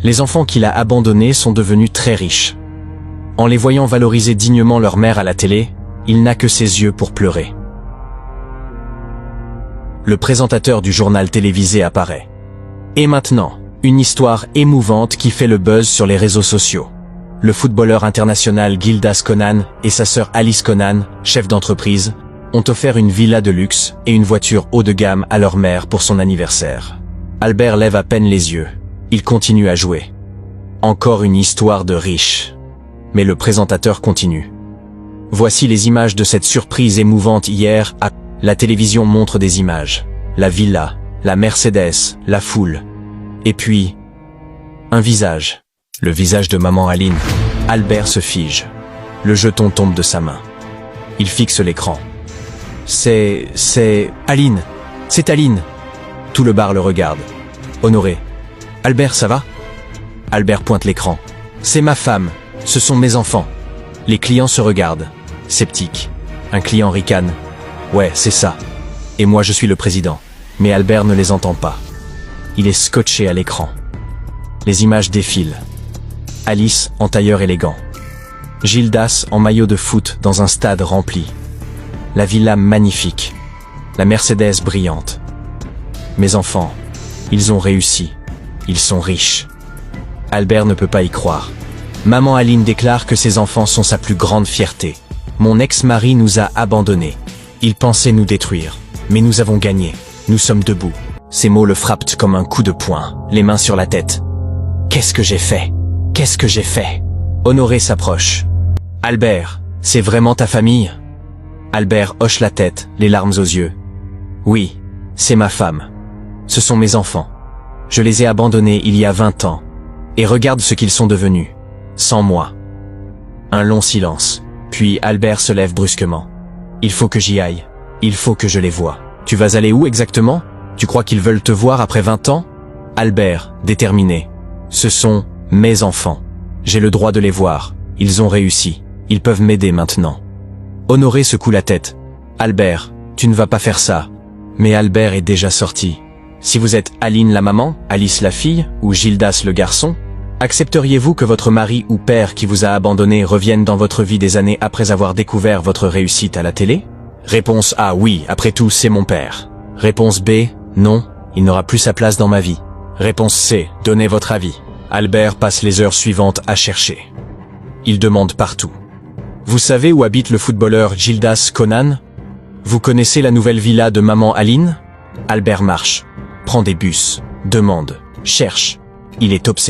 Les enfants qu'il a abandonnés sont devenus très riches. En les voyant valoriser dignement leur mère à la télé, il n'a que ses yeux pour pleurer. Le présentateur du journal télévisé apparaît. Et maintenant, une histoire émouvante qui fait le buzz sur les réseaux sociaux. Le footballeur international Gildas Conan et sa sœur Alice Conan, chef d'entreprise, ont offert une villa de luxe et une voiture haut de gamme à leur mère pour son anniversaire. Albert lève à peine les yeux. Il continue à jouer. Encore une histoire de riche. Mais le présentateur continue. Voici les images de cette surprise émouvante hier. La télévision montre des images. La villa, la Mercedes, la foule. Et puis, un visage. Le visage de maman Aline. Albert se fige. Le jeton tombe de sa main. Il fixe l'écran. C'est Aline. C'est Aline. Tout le bar le regarde. Honoré. Albert, ça va? Albert pointe l'écran. C'est ma femme. Ce sont mes enfants. Les clients se regardent. Sceptiques. Un client ricane. Ouais, c'est ça. Et moi je suis le président. Mais Albert ne les entend pas. Il est scotché à l'écran. Les images défilent. Alice en tailleur élégant. Gildas en maillot de foot dans un stade rempli. La villa magnifique. La Mercedes brillante. Mes enfants, ils ont réussi. Ils sont riches. Albert ne peut pas y croire. Maman Aline déclare que ses enfants sont sa plus grande fierté. Mon ex-mari nous a abandonnés. Il pensait nous détruire. Mais nous avons gagné. Nous sommes debout. Ces mots le frappent comme un coup de poing, les mains sur la tête. Qu'est-ce que j'ai fait? Qu'est-ce que j'ai fait? Honoré s'approche. Albert, c'est vraiment ta famille? Albert hoche la tête, les larmes aux yeux. Oui, c'est ma femme. Ce sont mes enfants. Je les ai abandonnés il y a 20 ans. Et regarde ce qu'ils sont devenus. Sans moi. Un long silence. Puis Albert se lève brusquement. Il faut que j'y aille. Il faut que je les voie. Tu vas aller où exactement? Tu crois qu'ils veulent te voir après 20 ans? Albert, déterminé. Ce sont mes enfants. J'ai le droit de les voir. Ils ont réussi. Ils peuvent m'aider maintenant. Honoré secoue la tête. Albert, tu ne vas pas faire ça. Mais Albert est déjà sorti. Si vous êtes Aline la maman, Alice la fille, ou Gildas le garçon, accepteriez-vous que votre mari ou père qui vous a abandonné revienne dans votre vie des années après avoir découvert votre réussite à la télé? Réponse A, oui, après tout, c'est mon père. Réponse B, non, il n'aura plus sa place dans ma vie. Réponse C, donnez votre avis. Albert passe les heures suivantes à chercher. Il demande partout. Vous savez où habite le footballeur Gildas Conan? Vous connaissez la nouvelle villa de maman Aline? Albert marche, prend des bus, demande, cherche. Il est obsédé.